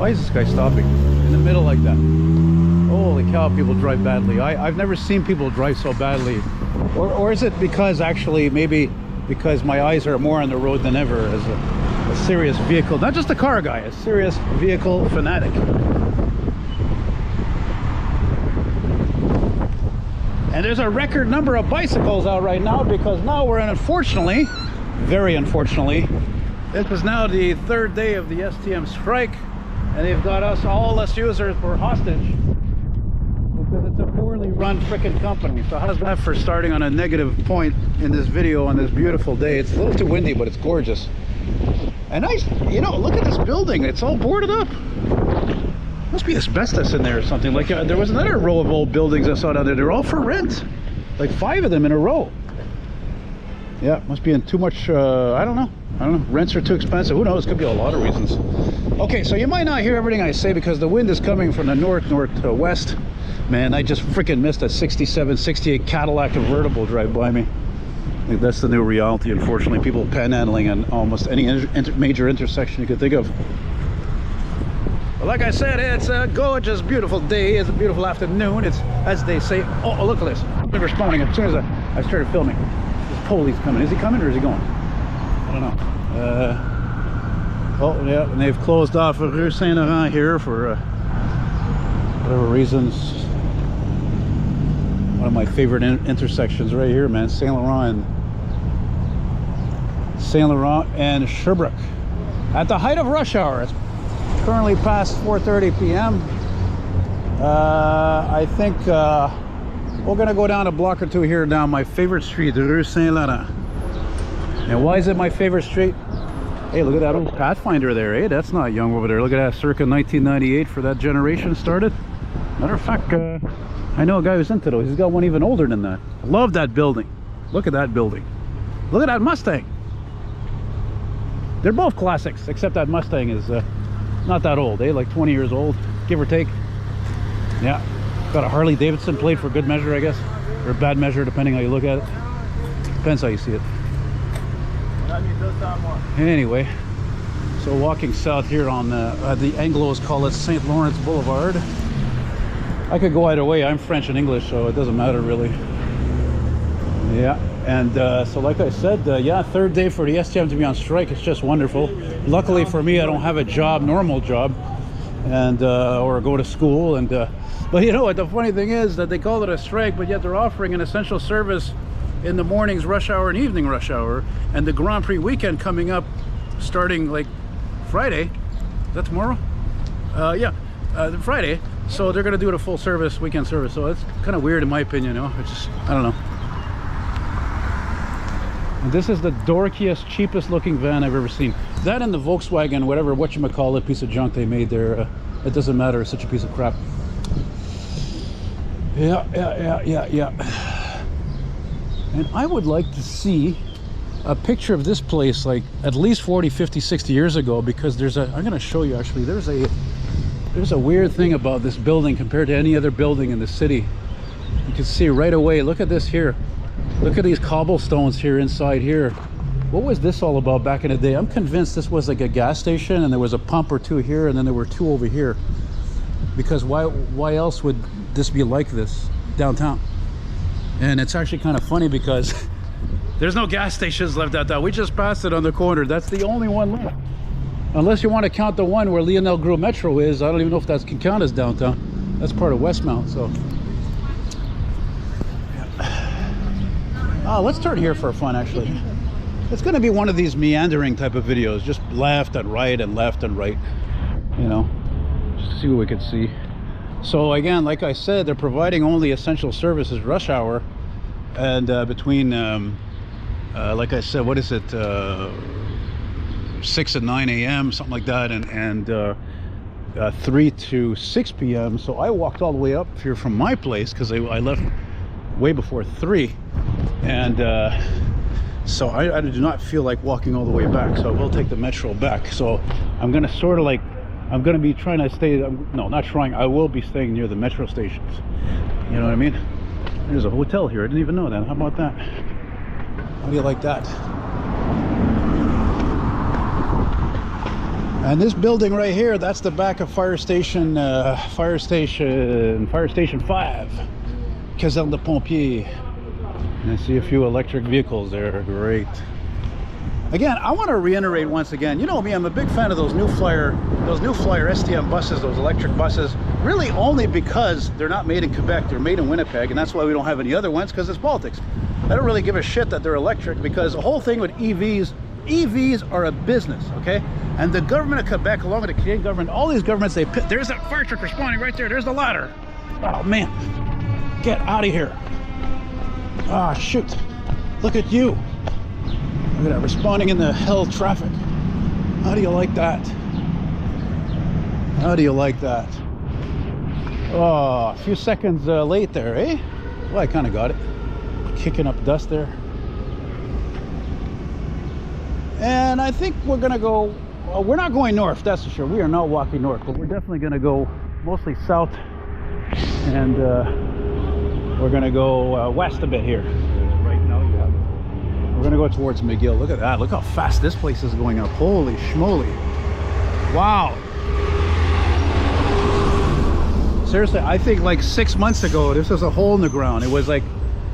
Why is this guy stopping in the middle like that? Holy cow, people drive badly. I've never seen people drive so badly. Or is it because actually, maybe because my eyes are more on the road than ever as a serious vehicle, not just a car guy, a serious vehicle fanatic. And there's a record number of bicycles out right now, because now we're in, unfortunately, very unfortunately, this is now the third day of the STM strike, and they've got all us users for hostage because it's a poorly run frickin' company. So how's that for starting on a negative point in this video on this beautiful day? It's a little too windy, but it's gorgeous. And nice, you know, look at this building. It's all boarded up. Must be asbestos in there or something. Like there was another row of old buildings I saw down there. They're all for rent, like 5 of them in a row. Yeah, must be in too much. I don't know. Rents are too expensive. Who knows? Could be a lot of reasons. Okay, so you might not hear everything I say because the wind is coming from the northwest. Man, I just freaking missed a 67, 68 Cadillac convertible drive by me. I think that's the new reality, unfortunately. People panhandling on almost any major intersection you could think of. But like I said, it's a gorgeous, beautiful day. It's a beautiful afternoon. It's, as they say, oh, look at this. I've been responding as soon as I started filming. This police coming. Is he coming or is he going? I don't know. Oh, yeah, and they've closed off Rue Saint-Laurent here for whatever reasons. One of my favorite intersections right here, man. Saint Laurent and Sherbrooke. At the height of rush hour. It's currently past 4:30 p.m. I think we're gonna go down a block or two here down my favorite street, Rue Saint-Laurent. And why is it my favorite street? Hey, look at that old Pathfinder there. Hey, that's not young over there. Look at that, circa 1998 for that generation started. Matter of fact, I know a guy who's into those. He's got one even older than that. I love that building. Look at that building. Look at that Mustang. They're both classics, except that Mustang is not that old, eh? Like 20 years old, give or take. Yeah, got a Harley Davidson plate for good measure, I guess, or bad measure, depending how you look at it. Depends how you see it. Anyway, so walking south here on the Anglos call it St. Lawrence Boulevard. I could go either way. I'm French and English, so it doesn't matter really. Yeah, and so like I said, yeah, third day for the STM to be on strike. It's just wonderful. Luckily for me, I don't have a job, normal job, and or go to school. And but you know what? The funny thing is that they call it a strike, but yet they're offering an essential service in the morning's rush hour and evening rush hour, and the Grand Prix weekend coming up starting like Friday. Is that tomorrow? Yeah, Friday. So they're gonna do it a full service, weekend service. So it's kind of weird in my opinion, you know. It's just, I don't know. And this is the dorkiest, cheapest looking van I've ever seen. That and the Volkswagen, whatever, whatchamacallit piece of junk they made there. It doesn't matter, it's such a piece of crap. Yeah. And I would like to see a picture of this place like at least 40, 50, 60 years ago, because there's a, I'm going to show you actually, there's a weird thing about this building compared to any other building in the city. You can see right away, look at this here. Look at these cobblestones here inside here. What was this all about back in the day? I'm convinced this was like a gas station and there was a pump or two here and then there were two over here. Because why else would this be like this downtown? And it's actually kind of funny because there's no gas stations left out there. We just passed it on the corner. That's the only one left. Unless you want to count the one where Lionel Gros Metro is. I don't even know if that can count as downtown. That's part of Westmount, so. Oh, let's turn here for fun, actually. It's going to be one of these meandering type of videos. Just left and right and left and right. You know, just to see what we can see. So again, like I said, they're providing only essential services rush hour, and between like I said, what is it, 6 and 9 a.m. something like that, and 3 to 6 p.m. So I walked all the way up here from my place because I left way before 3, and so I do not feel like walking all the way back, so I will take the metro back. So I'm gonna sort of like, I'm going to be trying to stay, no, not trying, I will be staying near the metro stations. You know what I mean? There's a hotel here. I didn't even know that. How about that? How do you like that? And this building right here, that's the back of fire station 5, Caserne de Pompiers. And I see a few electric vehicles there. Great. Again, I want to reiterate once again, you know me, I'm a big fan of those New Flyer STM buses, those electric buses, really only because they're not made in Quebec, they're made in Winnipeg, and that's why we don't have any other ones, because it's politics. I don't really give a shit that they're electric, because the whole thing with EVs are a business, okay? And the government of Quebec, along with the Canadian government, all these governments, there's that fire truck responding right there, there's the ladder. Oh man, get out of here. Ah, shoot, look at you. Look at that, responding in the hell traffic. How do you like that? How do you like that? Oh, a few seconds late there, eh? Well, I kind of got it. Kicking up dust there. And I think we're gonna go, well, we're not going north, that's for sure. We are not walking north, but we're definitely gonna go mostly south. And we're gonna go west a bit here. We're gonna go towards McGill. Look at that. Look how fast this place is going up. Holy schmoly. Wow. Seriously, I think like 6 months ago, this was a hole in the ground. It was like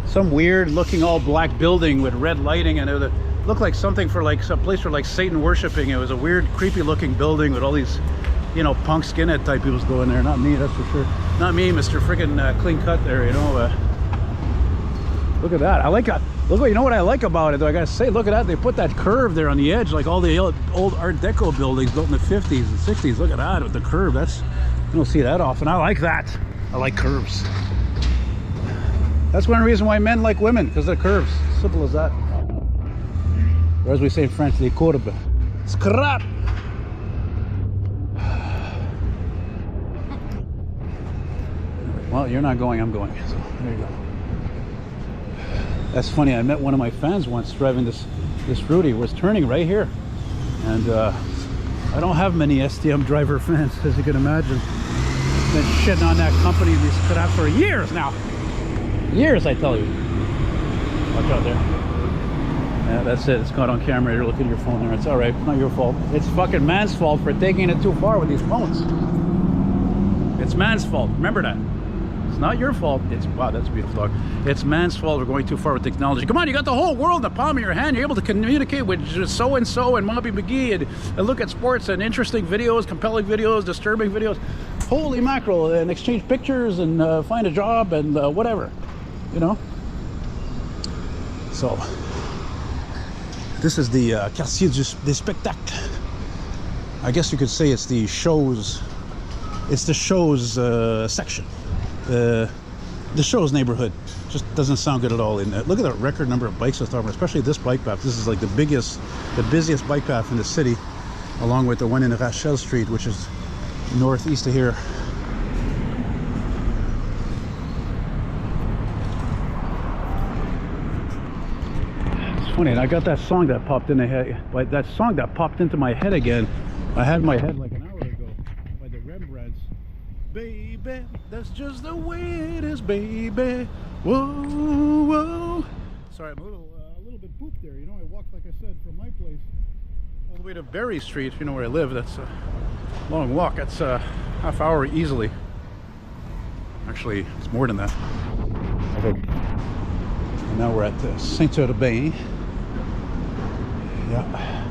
some weird looking all black building with red lighting, and it looked like something for like some place for like Satan worshiping. It was a weird, creepy looking building with all these, you know, punk skinhead type people going there. Not me, that's for sure. Not me, Mr. Freaking clean cut there, you know. Look at that. I like that. Look, you know what I like about it though, I gotta say, look at that, they put that curve there on the edge, like all the old Art Deco buildings built in the 50s and 60s. Look at that with the curve. That's, you don't see that often. I like that. I like curves. That's one reason why men like women, because they're curves. Simple as that. Or as we say in French, les courbes. Scrap. Well, you're not going, I'm going. So there you go. That's funny, I met one of my fans once driving this route. He was turning right here. And I don't have many STM driver fans, as you can imagine. Been shitting on that company, these crap for years now. Years, I tell you. Watch out there. Yeah, that's it, it's caught on camera. You're looking at your phone there. It's all right, not your fault. It's fucking man's fault for taking it too far with these phones. It's man's fault, remember that. It's not your fault. It's, wow, that's a beautiful dog. It's man's fault we're going too far with technology. Come on, you got the whole world in the palm of your hand. You're able to communicate with so-and-so and Mobby McGee and look at sports and interesting videos, compelling videos, disturbing videos. Holy mackerel, and exchange pictures and find a job and whatever, you know? So, this is the Quartier des Spectacles. I guess you could say it's the shows, section. The show's neighborhood. Just doesn't sound good at all in there. Look at the record number of bikes I was talking about, especially this bike path. This is like the busiest bike path in the city, along with the one in Rachel Street, which is northeast of here. It's funny, and I got that song that popped in the head, like that song that popped into my head again. I had in my head like an hour ago by the Rembrandts. Baby, that's just the way it is, baby. Whoa, whoa. Sorry, I'm a little bit pooped there. You know, I walked, like I said, from my place all the way to Berry Street. You know where I live. That's a long walk. That's a half hour easily. Actually, it's more than that, I think. And now we're at Saint-Urbain. Yeah.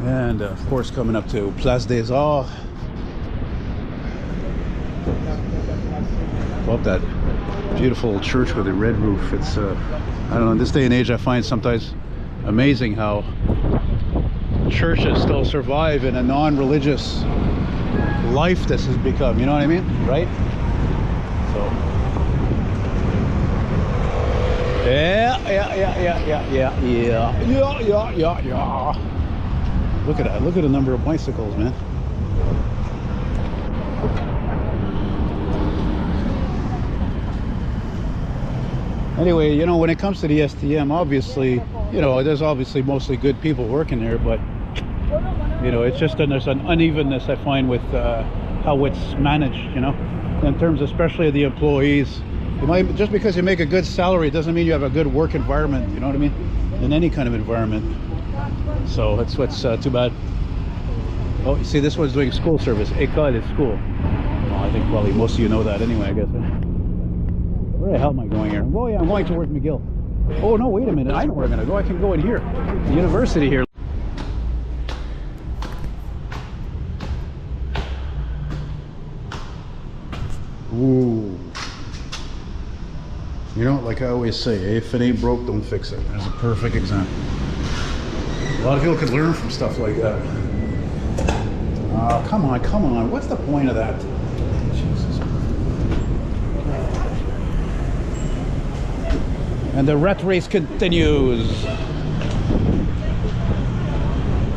And of course, coming up to Place des Arts. Love that beautiful church with the red roof. It's I don't know, in this day and age I find sometimes amazing how churches still survive in a non-religious life this has become, you know what I mean, right? So yeah. Look at that, look at the number of bicycles, man. Anyway, you know, when it comes to the STM, obviously, you know, there's obviously mostly good people working there, but, you know, it's just there's an unevenness I find with how it's managed, you know, in terms especially of the employees. You might, just because you make a good salary doesn't mean you have a good work environment, you know what I mean, in any kind of environment. So that's what's too bad. Oh, you see, this one's doing school service. École is school. Well, I think probably most of you know that anyway, I guess. Where the hell am I going here? Oh yeah, I'm going towards McGill. Oh no, wait a minute. I know where I'm gonna go. I can go in here. The university here. Ooh. You know, like I always say, if it ain't broke, don't fix it. That's a perfect example. A lot of people could learn from stuff like that. Oh, come on, come on. What's the point of that? Jesus. And the rat race continues.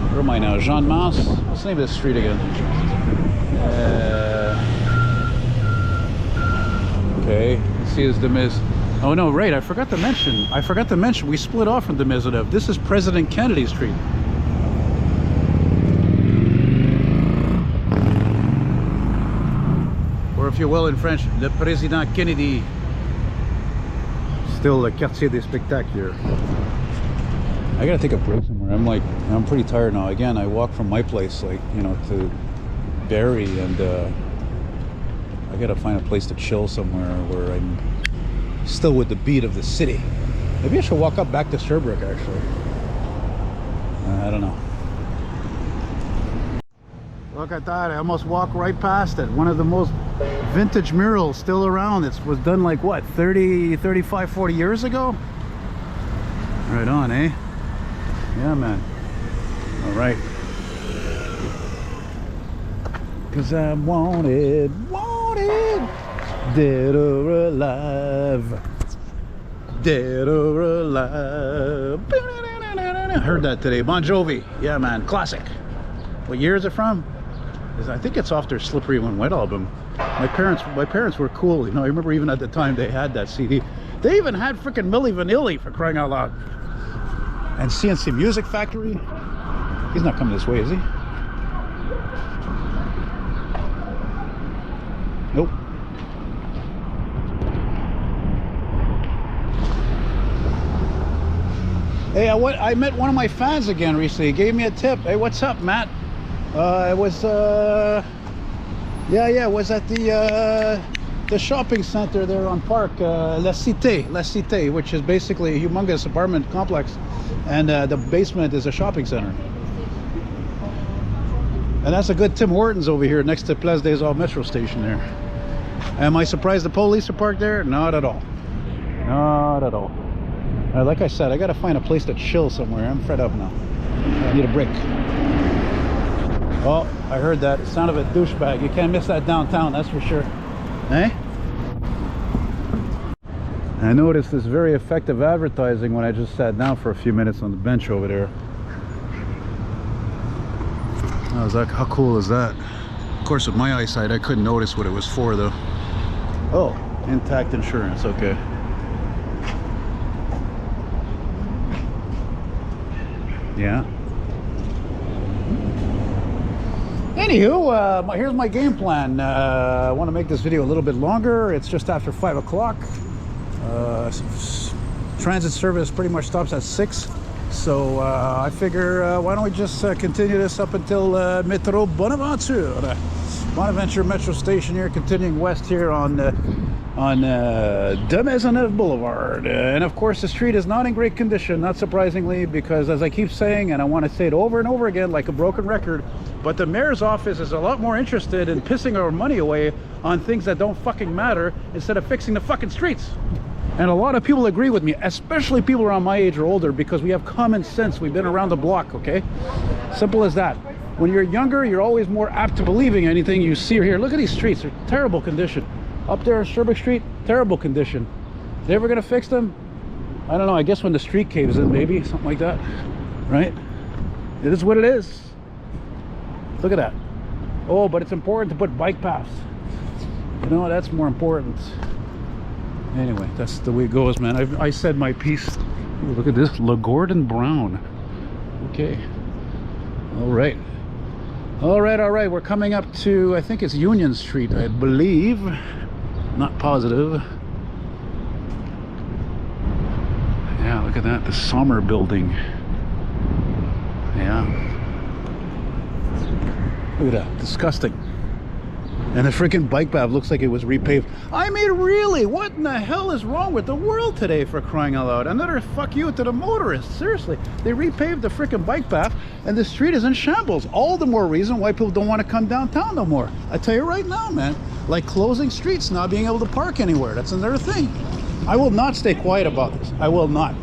Where am I now? Jean Mance? What's the name of this street again? Okay, let's see, is the Miz. Oh no, right, I forgot to mention, we split off from the Maisonneuve. This is President Kennedy Street. Or if you will in French, Le Président Kennedy. Still the Quartier des Spectacles. I gotta take a break somewhere. I'm pretty tired now. Again, I walk from my place, like, you know, to Barrie, and I gotta find a place to chill somewhere where I'm still with the beat of the city. Maybe I should walk up back to Sherbrooke, actually. I don't know. Look at that, I almost walked right past it. One of the most vintage murals still around. It was done like what, 30, 35, 40 years ago? Right on, eh? Yeah, man. All right. Cause I'm wanted, dead or alive, dead or alive. I heard that today. Bon Jovi, yeah, man, classic. What year is it from? I think it's off their Slippery When Wet album. My parents were cool, you know. I remember even at the time they had that CD. They even had freaking Milli Vanilli, for crying out loud. And CNC Music Factory. He's not coming this way, is he? Nope. Hey, I met one of my fans again recently. He gave me a tip. Hey, what's up, Matt? It was it was at the shopping center there on Park, La Cité, which is basically a humongous apartment complex, and the basement is a shopping center. And that's a good Tim Hortons over here next to Place des Arts Metro Station there. Am I surprised the police are parked there? Not at all. Not at all. Like I said, I gotta find a place to chill somewhere. I'm fed up now. I need a break. Oh, I heard that. It sounded of a douchebag. You can't miss that downtown, that's for sure. Eh? I noticed this very effective advertising when I just sat down for a few minutes on the bench over there. I was like, how cool is that? Of course, with my eyesight, I couldn't notice what it was for, though. Oh, intact insurance, okay. Yeah. Anywho, here's my game plan. I want to make this video a little bit longer. It's just after 5 o'clock. Transit service pretty much stops at 6. So I figure, why don't we just continue this up until Métro Bonaventure. Bonaventure Metro Station here, continuing west here on De Maisonneuve Boulevard. And of course, the street is not in great condition, not surprisingly, because as I keep saying, and I want to say it over and over again like a broken record, but the mayor's office is a lot more interested in pissing our money away on things that don't fucking matter instead of fixing the fucking streets. And a lot of people agree with me, especially people around my age or older, because we have common sense. We've been around the block, okay? Simple as that. When you're younger, you're always more apt to believing anything you see or hear. Look at these streets, they're terrible condition. Up there on Sherbrooke Street, terrible condition. They ever gonna fix them? I don't know, I guess when the street caves in, maybe, something like that, right? It is what it is. Look at that. Oh, but it's important to put bike paths. You know, that's more important. Anyway, that's the way it goes, man. I said my piece. Ooh, look at this, Le Gordon Brown. Okay. All right. All right. We're coming up to, I think it's Union Street, I believe. Not positive. Yeah, look at that, the Sommer building. Yeah. Look at that. Disgusting. And the freaking bike path looks like it was repaved. I mean, really, what in the hell is wrong with the world today, for crying out loud? Another fuck you to the motorists. Seriously, they repaved the freaking bike path and the street is in shambles. All the more reason why people don't want to come downtown no more. I tell you right now, man, like closing streets, not being able to park anywhere. That's another thing. I will not stay quiet about this. I will not.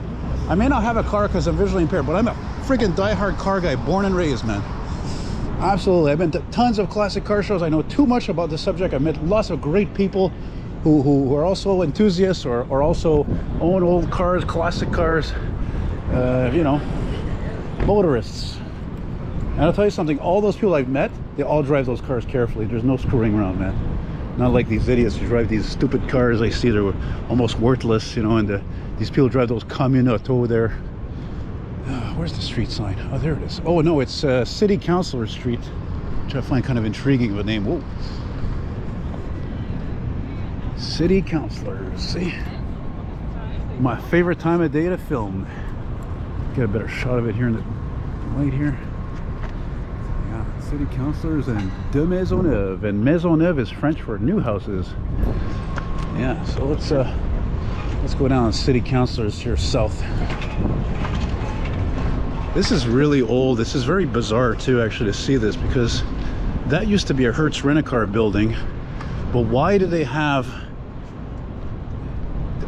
I may not have a car because I'm visually impaired, but I'm a freaking diehard car guy, born and raised, man. Absolutely. I've been to tons of classic car shows. I know too much about the subject. I've met lots of great people who are also enthusiasts or also own old cars, classic cars, you know, motorists. And I'll tell you something, all those people I've met, they all drive those cars carefully. There's no screwing around, man. Not like these idiots who drive these stupid cars I see. They're almost worthless, you know, and these people drive those commute over there. Where's the street sign? Oh, there it is. Oh, no, it's City Councilor Street, which I find kind of intriguing of a name. Whoa. City Councilors. See? My favorite time of day to film. Get a better shot of it here in the light here. Yeah, City Councilors and de Maisonneuve. And Maisonneuve is French for new houses. Yeah, so let's go down to City Councilors here south. This is really old. This is very bizarre too, actually, to see this, because that used to be a Hertz Rent-A-Car building. But why do they have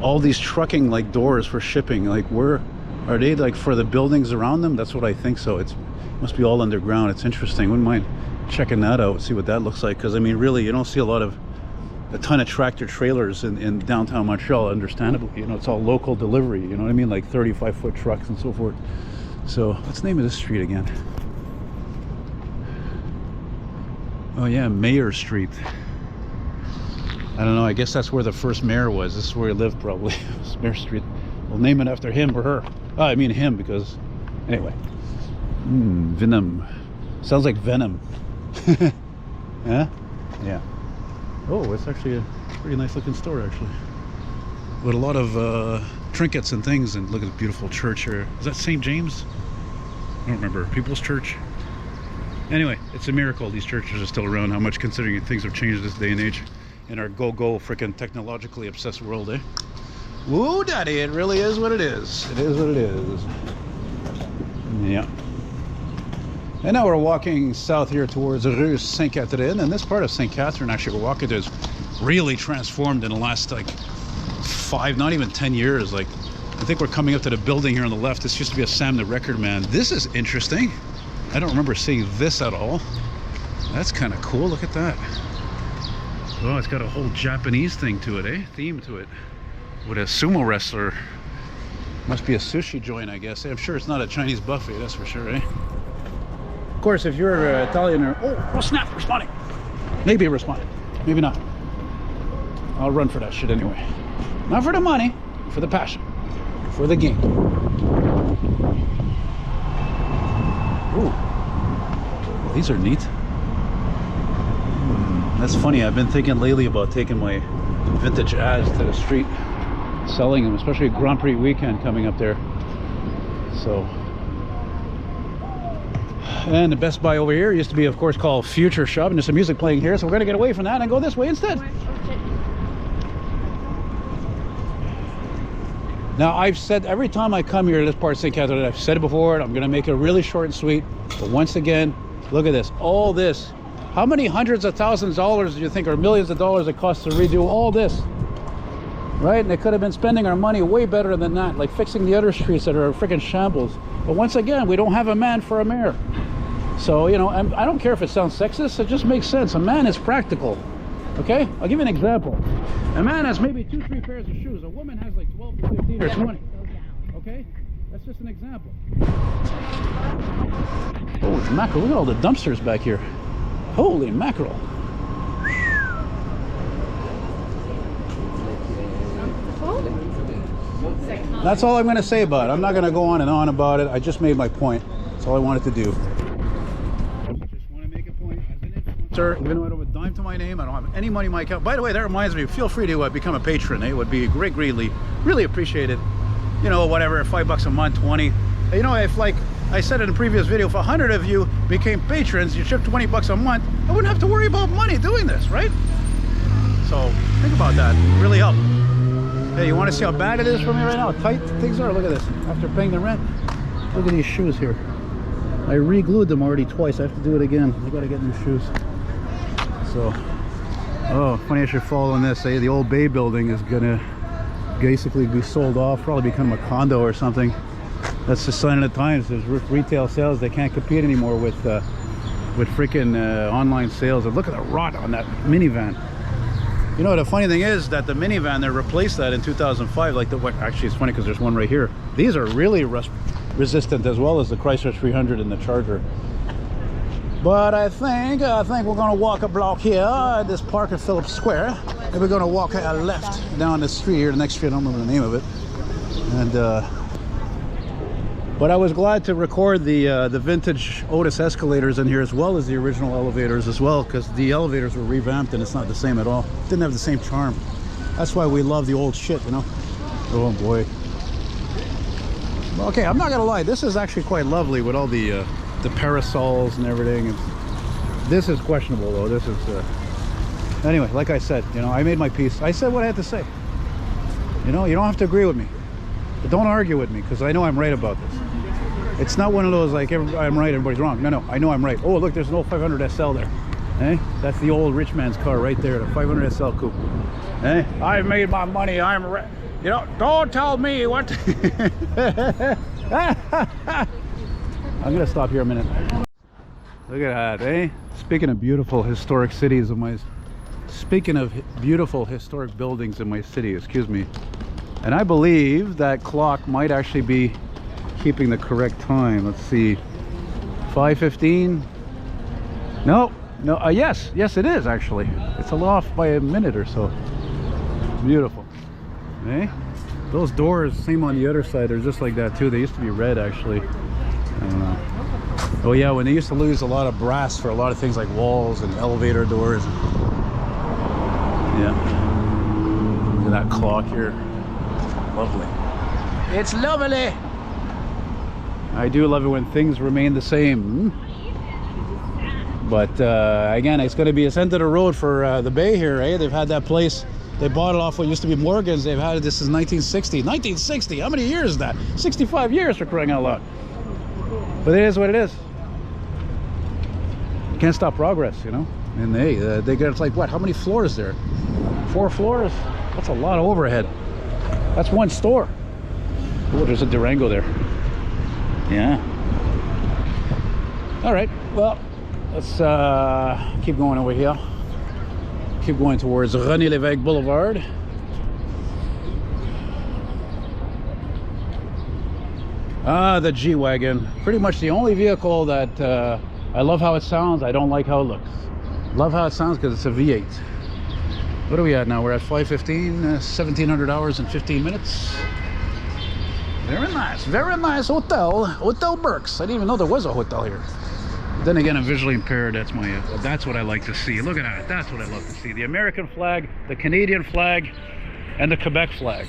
all these trucking like doors for shipping? Like, where are they, like for the buildings around them? That's what I think. So it must be all underground. It's interesting. Wouldn't mind checking that out, see what that looks like, because I mean, really, you don't see a ton of tractor trailers in downtown Montreal, understandably. You know, it's all local delivery, you know what I mean, like 35-foot trucks and so forth. So what's the name of this street again? Oh yeah, Mayor Street. I don't know, I guess that's where the first mayor was. This is where he lived, probably. Mayor Street. We'll name it after him or her. Oh, I mean him, because anyway. Venom. Sounds like Venom. Huh? Yeah. Oh, it's actually a pretty nice looking store, actually, with a lot of trinkets and things. And look at the beautiful church here. Is that St. James? I don't remember. People's Church. Anyway, it's a miracle these churches are still around. How much, considering things have changed this day and age in our go-go freaking technologically obsessed world, eh? Woo, daddy, it really is what it is. It is what it is. Yeah. And now we're walking south here towards Rue Saint Catherine, and this part of Saint Catherine, actually, we're walking to, is really transformed in the last like 5, not even 10 years. Like, I think we're coming up to the building here on the left. This used to be a Sam the Record Man. This is interesting. I don't remember seeing this at all. That's kind of cool. Look at that. Oh, it's got a whole Japanese thing to it, eh? Theme to it. With a sumo wrestler. Must be a sushi joint, I guess. I'm sure it's not a Chinese buffet, that's for sure, eh? Of course, if you're Italian or... Oh, snap, responding. Maybe responding. Maybe not. I'll run for that shit anyway. Not for the money, for the passion. For the game. Ooh. These are neat. That's funny. I've been thinking lately about taking my vintage ads to the street, selling them, especially a Grand Prix weekend coming up there. So... And the Best Buy over here used to be, of course, called Future Shop, and there's some music playing here, so we're going to get away from that and go this way instead. Now, I've said every time I come here to this part of St. Catherine, I've said it before, and I'm going to make it really short and sweet. But once again, look at this. All this. How many hundreds of thousands of dollars do you think, or millions of dollars it costs to redo all this? Right? And they could have been spending our money way better than that, like fixing the other streets that are freaking shambles. But once again, we don't have a man for a mayor. So, you know, I don't care if it sounds sexist, it just makes sense. A man is practical. Okay? I'll give you an example. A man has maybe 2, 3 pairs of shoes. A woman has like 12 to 15 or 20. Okay? That's just an example. Holy mackerel. Look at all the dumpsters back here. Holy mackerel. That's all I'm going to say about it. I'm not going to go on and on about it. I just made my point. That's all I wanted to do. Just want to make a point. As an influencer, even though I don't have a dime to my name, I don't have any money in my account. By the way, that reminds me, feel free to become a patron. It would be greatly, really appreciated. You know, whatever, $5 a month, 20. You know, if like, I said in a previous video, if 100 of you became patrons, you chip 20 bucks a month, I wouldn't have to worry about money doing this, right? So think about that. It really help. Hey, you want to see how bad it is for me right now? How tight things are? Look at this. After paying the rent, look at these shoes here. I re-glued them already twice. I have to do it again. I gotta get new shoes. So, oh, funny I should follow on this. The old Bay building is gonna basically be sold off, probably become a condo or something. That's the sign of the times. There's retail sales. They can't compete anymore with freaking online sales. And look at the rot on that minivan. You know, the funny thing is that the minivan, they replaced that in 2005. Like actually, it's funny because there's one right here. These are really rust resistant as well as the Chrysler 300 and the Charger. But I think we're gonna walk a block here at this Park at Phillips Square, and we're gonna walk left down the street here, the next street. I don't remember the name of it. And but I was glad to record the vintage Otis escalators in here as well as the original elevators as well, because the elevators were revamped and it's not the same at all. It didn't have the same charm. That's why we love the old shit, you know. Oh boy. Okay, I'm not gonna lie, this is actually quite lovely with all the parasols and everything. This is questionable though. This is anyway, like I said, you know, I made my peace. I said what I had to say. You know, you don't have to agree with me, but don't argue with me, because I know I'm right about this. It's not one of those like I'm right, everybody's wrong. No, I know I'm right. Oh, look, there's an old 500 SL there. Eh? That's the old rich man's car right there, the 500 SL coupe. Eh? I've made my money. I'm right. You know, don't tell me what. I'm gonna stop here a minute. Look at that, eh? Speaking of beautiful historic cities of my, speaking of beautiful historic buildings in my city, excuse me. And I believe that clock might actually be keeping the correct time. Let's see, 5:15. No, yes it is actually. It's a little off by a minute or so. Beautiful, eh? Those doors, same on the other side, they're just like that too. They used to be red actually. I don't know. Oh yeah, when they used to lose a lot of brass for a lot of things like walls and elevator doors. Yeah. Look at that clock here. Lovely. It's lovely. I do love it when things remain the same. But again, it's going to be a center of the road for the Bay here, eh? They've had that place. They bought it off what used to be Morgan's. They've had it this since 1960. 1960? How many years is that? 65 years, for crying out loud. But it is what it is. You can't stop progress, you know. And they got, it's like what? How many floors there? 4 floors? That's a lot of overhead. That's one store. Oh, there's a Durango there. Yeah. All right. Well, let's keep going over here. Keep going towards René Lévesque Boulevard. Ah, the G-Wagon. Pretty much the only vehicle that I love how it sounds. I don't like how it looks. Love how it sounds because it's a V8. What are we at now? We're at 5:15, 1,700 hours and 15 minutes. Very nice hotel. Hotel Burks. I didn't even know there was a hotel here. Then again, I'm visually impaired. That's my that's what I like to see. Look at that. That's what I love to see. The American flag, the Canadian flag, and the Quebec flag.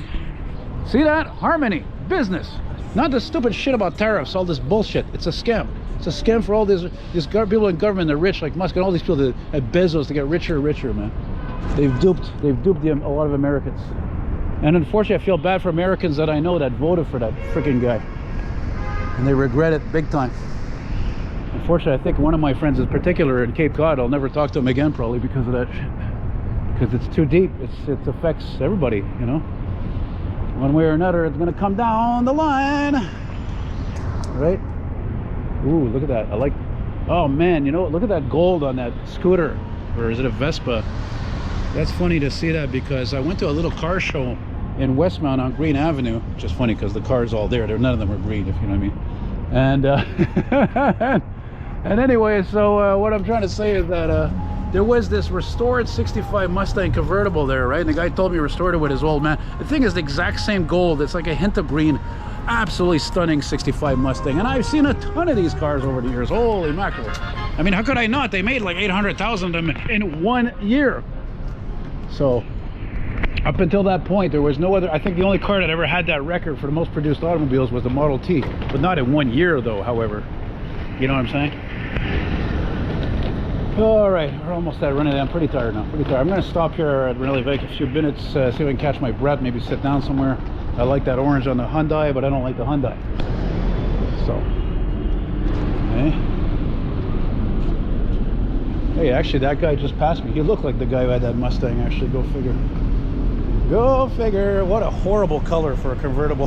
See that? Harmony. Business. Not the stupid shit about tariffs, all this bullshit. It's a scam. It's a scam for all these people in government. They're rich, like Musk and all these people that have Bezos to get richer and richer, man. They've duped a lot of Americans. And unfortunately, I feel bad for Americans that I know that voted for that freaking guy. And they regret it big time. Unfortunately, I think one of my friends in particular in Cape Cod, I'll never talk to him again probably because of that shit. Because it's too deep. It affects everybody, you know. One way or another, it's gonna come down the line. Right? Ooh, look at that. I like, oh man, you know, look at that gold on that scooter. Or is it a Vespa? That's funny to see that because I went to a little car show in Westmount on Green Avenue, which is funny because the cars all there, none of them are green, if you know what I mean. And and anyway, so what I'm trying to say is that there was this restored 65 Mustang convertible there, right? And the guy told me he restored it with his old man. The thing is the exact same gold. It's like a hint of green. Absolutely stunning 65 Mustang. And I've seen a ton of these cars over the years. Holy mackerel. I mean, how could I not? They made like 800,000 of them in 1 year. So Up until that point, there was no other. I think the only car that ever had that record for the most produced automobiles was the Model T, but not in 1 year, though. However, you know what I'm saying? All right, we're almost at Renée. I'm pretty tired now. Pretty tired. I'm going to stop here at Renée Lake a few minutes, see if I can catch my breath. Maybe sit down somewhere. I like that orange on the Hyundai, but I don't like the Hyundai. So, okay. Hey, actually, that guy just passed me. He looked like the guy who had that Mustang. Actually, go figure. Go figure. What a horrible color for a convertible.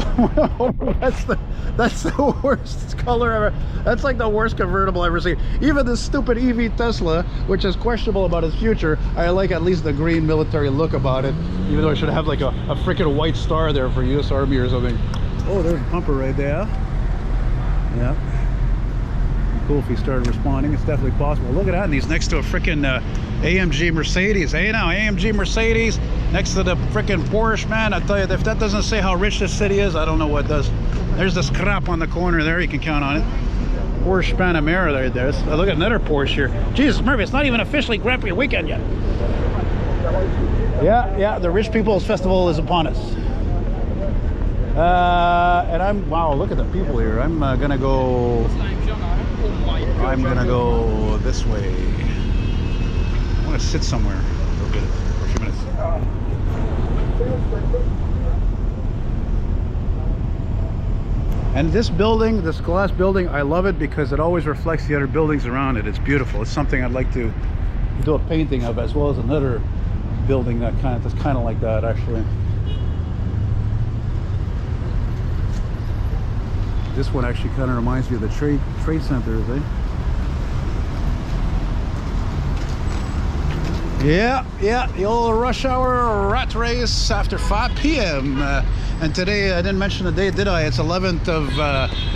that's the worst color ever. That's like the worst convertible I've ever seen. Even this stupid EV Tesla, which is questionable about its future, I like at least the green military look about it, even though it should have like a freaking white star there for US Army or something. Oh, there's a pumper right there. Yeah. Cool if he started responding. It's definitely possible. Look at that, and he's next to a freaking AMG Mercedes. Hey now, AMG Mercedes next to the freaking Porsche, man. I tell you, if that doesn't say how rich this city is, I don't know what does. There's this crap on the corner there, you can count on it. Porsche Panamera right there. Look at another Porsche here. Jesus, Murphy, it's not even officially Grand Prix weekend yet. Yeah, the Rich People's Festival is upon us. And wow, look at the people here. I'm gonna go this way. I want to sit somewhere for a few minutes. And this building, this glass building, I love it because it always reflects the other buildings around it. It's beautiful. It's something I'd like to do a painting of, as well as another building that's kind of like that, actually. This one actually kind of reminds me of the trade centers, eh? Yeah, the old rush hour rat race after 5 p.m. And today, I didn't mention the date, did I? It's 11th of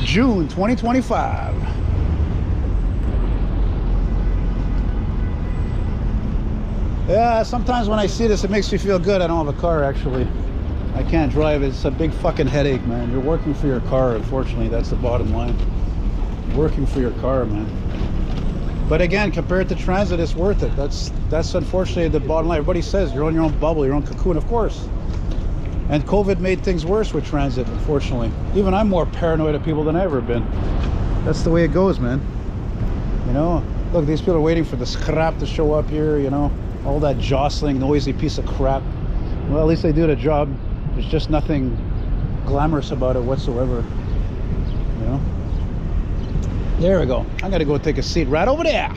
June, 2025. Yeah, sometimes when I see this, it makes me feel good. I don't have a car, actually. I can't drive. It's a big fucking headache, man. You're working for your car, unfortunately. That's the bottom line. Working for your car, man. But again, compared to transit, it's worth it. That's unfortunately the bottom line. Everybody says you're on your own bubble, your own cocoon, of course. And COVID made things worse with transit, unfortunately. Even I'm more paranoid of people than I've ever been. That's the way it goes, man. You know, look, these people are waiting for the scrap to show up here, you know. All that jostling, noisy piece of crap. Well, at least they do the job. There's just nothing glamorous about it whatsoever, you know. There we go. I'm gonna go take a seat right over there.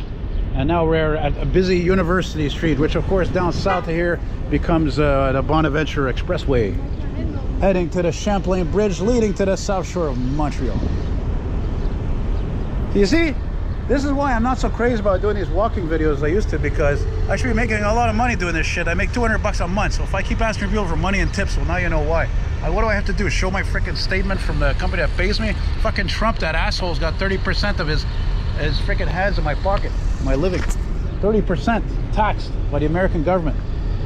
And now we're at a busy University Street, which of course down south of here becomes the Bonaventure Expressway, heading to the Champlain Bridge, leading to the south shore of Montreal. You see, this is why I'm not so crazy about doing these walking videos as I used to, because I should be making a lot of money doing this shit. I make $200 a month, so if I keep asking people for money and tips, well, now you know why. What do I have to do? Show my freaking statement from the company that pays me? Fucking Trump, that asshole's got 30% of his freaking hands in my pocket, my living. 30% taxed by the American government.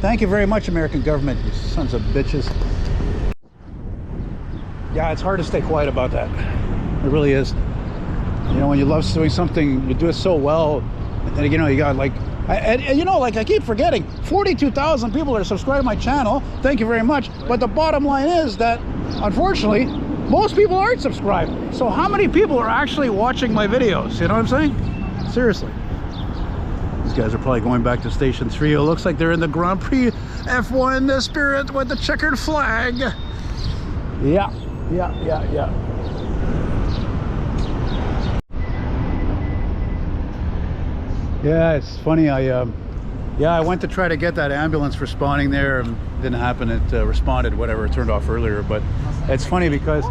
Thank you very much, American government, you sons of bitches. Yeah, it's hard to stay quiet about that. It really is. You know, when you love doing something, you do it so well, and then, you know, you got like, you know, like I keep forgetting, 42,000 people are subscribed to my channel. Thank you very much. But the bottom line is that, unfortunately, most people aren't subscribed. So how many people are actually watching my videos? You know what I'm saying? Seriously. These guys are probably going back to Station 3. It looks like they're in the Grand Prix F1 spirit with the checkered flag. Yeah. Yeah, it's funny. I went to try to get that ambulance responding there, and didn't happen. It responded, whatever, it turned off earlier. But it's funny because,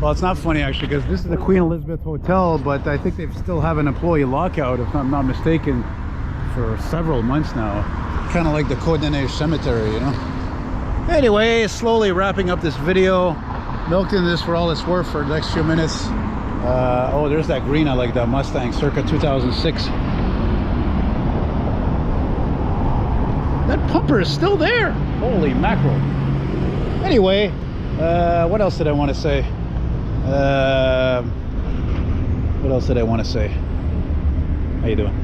well, it's not funny actually, because this is the Queen Elizabeth Hotel, but I think they still have an employee lockout, if I'm not mistaken, for several months now. Kind of like the Côte des Neiges Cemetery, you know. Anyway, slowly wrapping up this video. Milked in this for all it's worth for the next few minutes. Oh, there's that green. I like that Mustang, circa 2006. That pumper is still there. Holy mackerel. Anyway, what else did I want to say? How you doing?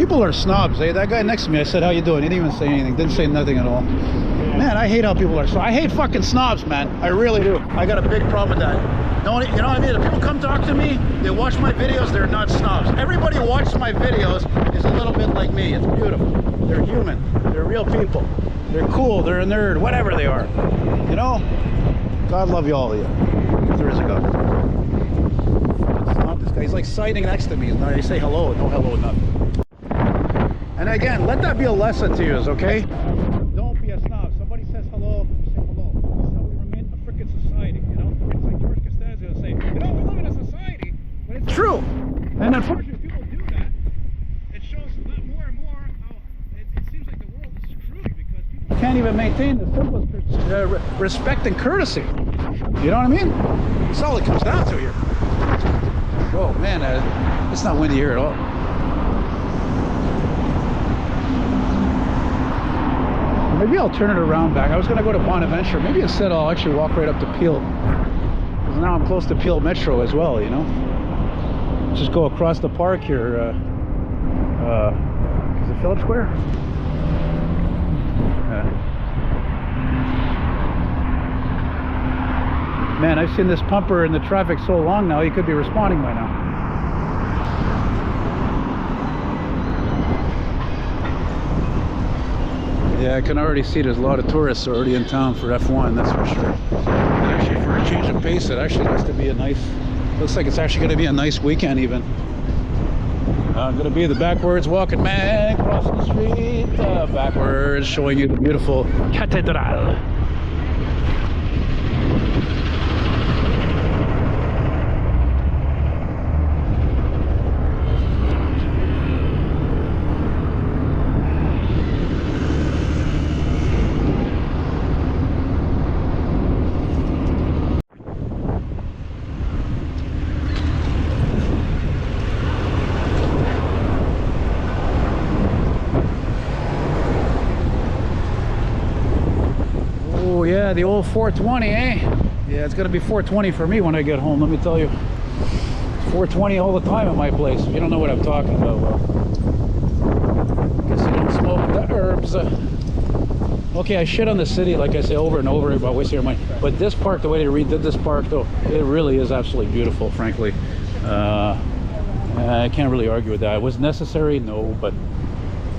People are snobs, eh? That guy next to me, I said, how you doing? He didn't even say anything. Didn't say nothing at all. Man, I hate how people are. So I hate fucking snobs, man. I really do. I got a big problem with that. Don't, you know what I mean? If people come talk to me, they watch my videos, they're not snobs. Everybody who watches my videos is a little bit like me. It's beautiful. They're human. They're real people. They're cool. They're a nerd. Whatever they are. You know? God love you all of you. If there is a God. It's not this guy. He's like sitting next to me. You say hello. No hello, nothing. And again, let that be a lesson to you, okay? Don't be a snob. Somebody says hello, you say hello. That's how we remain a freaking society, you know? It's like George Costanza would say, you know, we live in a society, but it's true. And unfortunately, people do that. It shows that more and more how it seems like the world is screwed because people can't even maintain the simplest respect and courtesy. You know what I mean? That's all it comes down to here. Oh man, it's not windy here at all. Maybe I'll turn it around back. I was going to go to Bonaventure. Maybe instead I'll actually walk right up to Peel. Because now I'm close to Peel Metro as well, you know. Just go across the park here. Is it Phillips Square? Man, I've seen this pumper in the traffic so long now, he could be responding by now. Yeah, I can already see there's a lot of tourists already in town for F1, that's for sure. And actually, for a change of pace, it actually looks to be a nice, looks like it's actually going to be a nice weekend even. I'm going to be the backwards walking man, crossing the street, backwards, showing you the beautiful Cathedral. Yeah, the old 420, eh? Yeah, it's gonna be 420 for me when I get home, let me tell you. It's 420 all the time at my place. If you don't know what I'm talking about, well, guess you don't smoke the herbs. Okay, I shit on the city, like I say over and over about wasting your money. But this park, the way they redid this park, though, it really is absolutely beautiful, frankly. I can't really argue with that. Was it necessary? No, but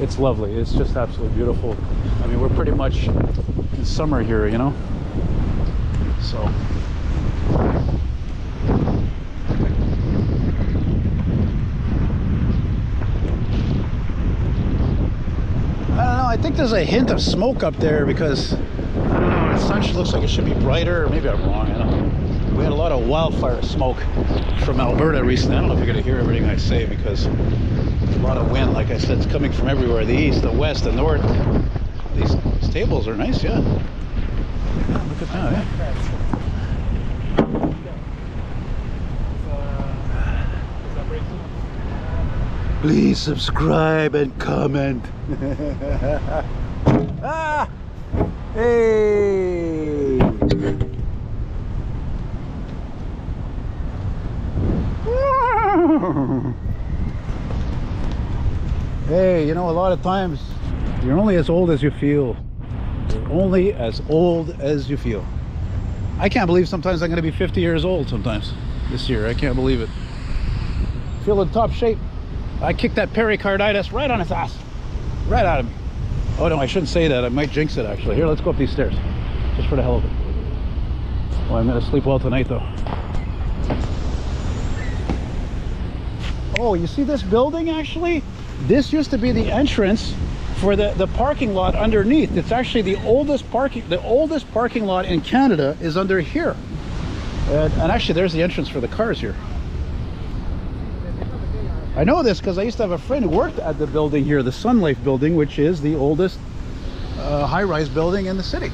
it's lovely. It's just absolutely beautiful. I mean, we're pretty much in summer here, you know. So I don't know, I think there's a hint of smoke up there because I don't know, the sun looks like it should be brighter, or maybe I'm wrong. I don't know. We had a lot of wildfire smoke from Alberta recently. I don't know if you're going to hear everything I say because there's a lot of wind. Like I said, it's coming from everywhere, the east, the west, the north. These tables are nice, yeah. Yeah, look at that, yeah. Please subscribe and comment. Ah! Hey! Hey, you know, a lot of times you're only as old as you feel. You're only as old as you feel. I can't believe sometimes I'm going to be 50 years old sometimes this year. I can't believe it. Feel in top shape. I kicked that pericarditis right on his ass. Right out of me. Oh no, I shouldn't say that. I might jinx it actually. Here, let's go up these stairs. Just for the hell of it. Oh, I'm going to sleep well tonight though. Oh, you see this building actually? This used to be the entrance for the parking lot underneath. It's actually the oldest parking lot in Canada is under here. And actually there's the entrance for the cars here. I know this because I used to have a friend who worked at the building here, the Sun Life building, which is the oldest high-rise building in the city.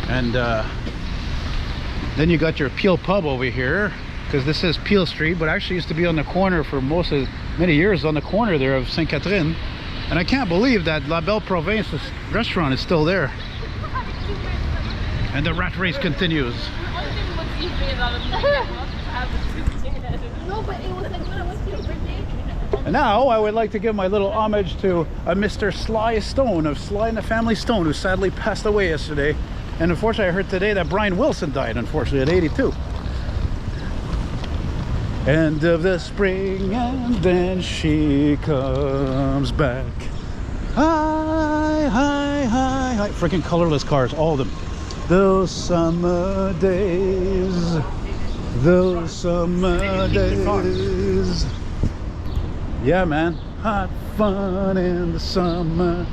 And then you got your Peel pub over here, because this is Peel Street, but actually used to be on the corner for many years on the corner there of St. Catherine. And I can't believe that La Belle Province restaurant is still there. And the rat race continues. No, but it was like when I went to your birthday. And now I would like to give my little homage to a Mr. Sly Stone of Sly and the Family Stone, who sadly passed away yesterday. And unfortunately I heard today that Brian Wilson died, unfortunately, at 82. End of the spring and then she comes back. Hi, hi, hi, hi. Freaking colorless cars, all of them. Those summer days. Those summer days. Yeah, man. Hot fun in the summertime.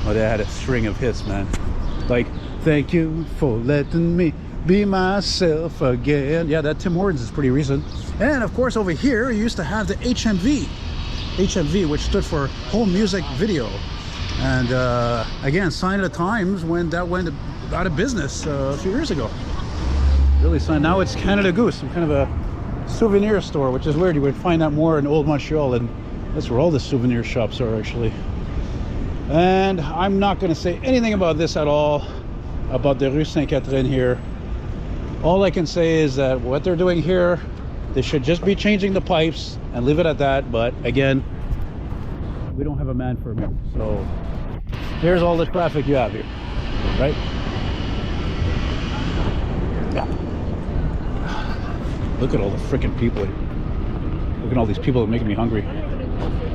Oh, they had a string of hits, man. Like, thank you for letting me be myself again. Yeah, that Tim Hortons is pretty recent. And of course over here you used to have the HMV, which stood for Home Music Video. And again, sign of the times when that went out of business a few years ago. Really sign. Now it's Canada Goose, some kind of a souvenir store, which is weird. You would find that more in old Montreal, and that's where all the souvenir shops are actually. And I'm not going to say anything about this at all, about the Rue Sainte-Catherine here. All I can say is that what they're doing here, they should just be changing the pipes and leave it at that. But again, we don't have a man for me. So here's all the traffic you have here, right? Yeah. Look at all the freaking people. Look at all these people that are making me hungry.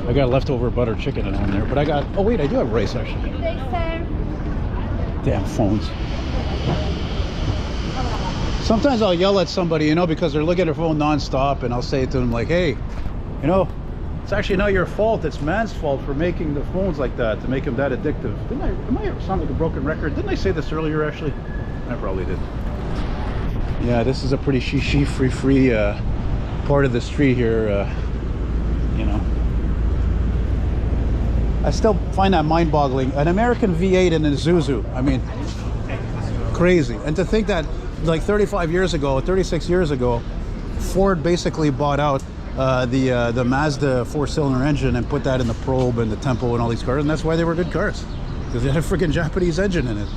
I got leftover butter chicken at home there, but I got, oh wait, I do have rice actually. Damn phones. Sometimes I'll yell at somebody, you know, because they're looking at their phone non-stop, and I'll say to them like, hey, you know, it's actually not your fault, it's man's fault for making the phones like that, to make them that addictive. Am I sound like a broken record? Didn't I say this earlier actually? I probably did. Yeah, this is a pretty she free part of the street here, you know. I still find that mind-boggling. An American V8 and a Isuzu, I mean, crazy. And to think that like 35 years ago, 36 years ago, Ford basically bought out the Mazda 4-cylinder engine and put that in the Probe and the Tempo and all these cars, and that's why they were good cars, because they had a freaking Japanese engine in it.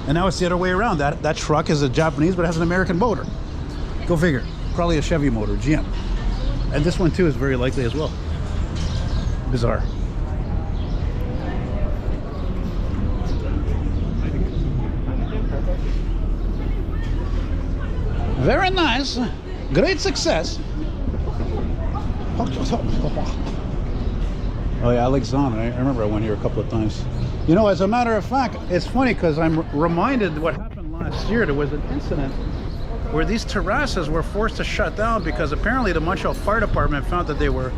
And now it's the other way around. That truck is a Japanese, but it has an American motor. Go figure. Probably a Chevy motor, GM. And this one too is very likely as well. Bizarre. Very nice. Great success. Oh yeah, Alexandre. I remember I went here a couple of times. You know, as a matter of fact, it's funny because I'm reminded what happened last year. There was an incident where these terraces were forced to shut down because apparently the Montreal Fire Department found that they were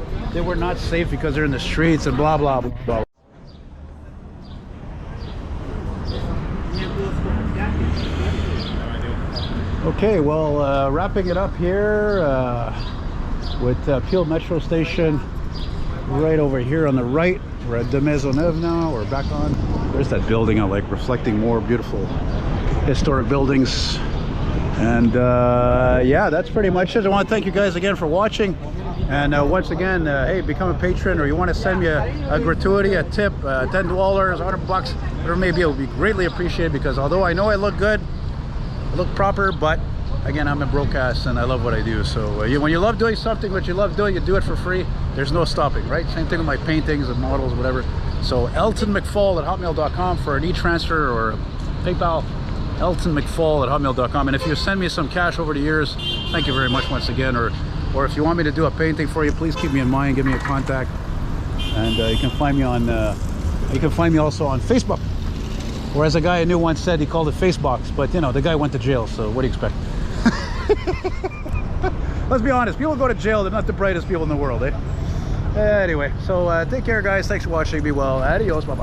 not safe because they're in the streets and blah blah blah. Okay, well, wrapping it up here with Peel Metro Station right over here on the right. We're at De Maisonneuve now. We're back on. There's that building I like, reflecting more beautiful historic buildings. And yeah, that's pretty much it. I want to thank you guys again for watching. And once again, hey, become a patron, or you want to send me a gratuity, a tip, $10, $100, whatever it may be, it would be greatly appreciated, because although I know I look good, I look proper, but again, I'm a broadcast and I love what I do. So when you love doing something, what you love doing, you do it for free. There's no stopping, right? Same thing with my paintings and models, whatever. So eltonmcfall@hotmail.com for an e-transfer or a PayPal. eltonmcfall@hotmail.com. And if you send me some cash over the years, thank you very much once again. Or if you want me to do a painting for you, please keep me in mind, give me a contact. And you can find me on also on Facebook. Or as a guy I knew once said, he called it Facebox, but you know, the guy went to jail, so what do you expect? Let's be honest, people go to jail, they're not the brightest people in the world, eh? Anyway, so take care guys, thanks for watching, be well, adios, bye-bye.